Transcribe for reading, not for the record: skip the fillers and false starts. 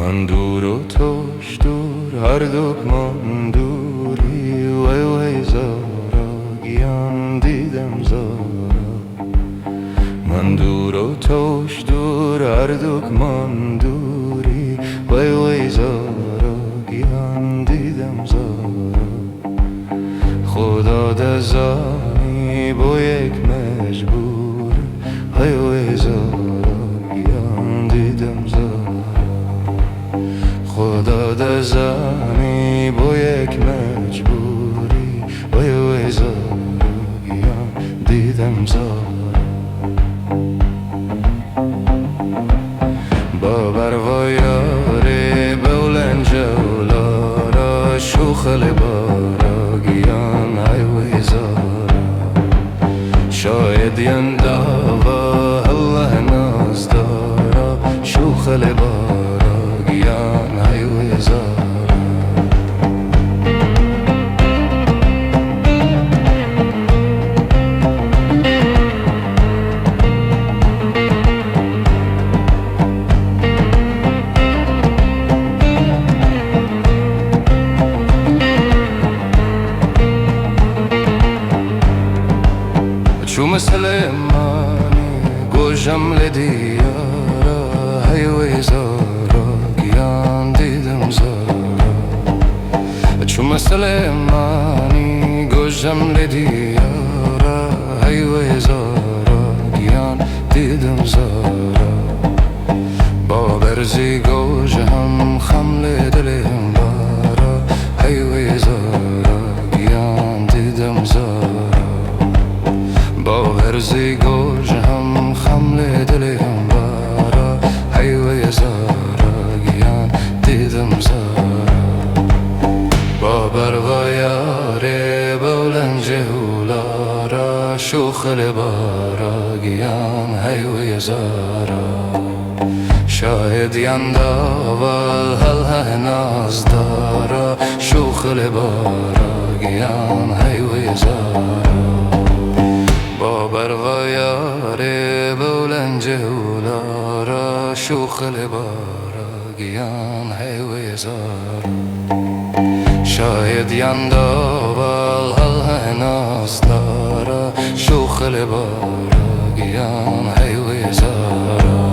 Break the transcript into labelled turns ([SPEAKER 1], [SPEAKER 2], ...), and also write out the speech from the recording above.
[SPEAKER 1] من دور و توش دور، هر دکمان دوری. وای وای زارا گیان دیدم زارا. من دور و توش دور، هر دکمان دوری. وای وای زارا گیان دیدم زارا. خدا دزانی با یک مجبور. وای وای زارا گیان دیدم زارا. خدا دزانی با یک مجبوری. وای وای زارا گیان دیدم زارا. باور و یاری بولن جولارا. شوخل بارا گیان ای وای زارا. شاید یندا و الله ناز دارا. شوخل بارا گیان ای وای زارا. شو مثل مانی گوشم لدیارا. ای وای زارا گیان دیدم زارا. شو مثل مانی گوشم لدیارا. ای وای زارا گیان دیدم زارا. با برزی گوشم خمل دلم بارا. ای وای زارا گیان دیدم زارا. با برزی گوشم خمل دلم بارا. ای وای زارا گیان دیدم زارا. با بروا یاره بولن جهولارا. شوخل بارا گیان ای وای زارا. شاید یندا و الله ناز دارا. شوخل بارا گیان ای وای زارا. با بروا یاره بولن جهولارا. شوخل بارا گیان ای وای زارا. شاید یندا و الله ناز دارا. شوخل بارا گیان ای وای زارا.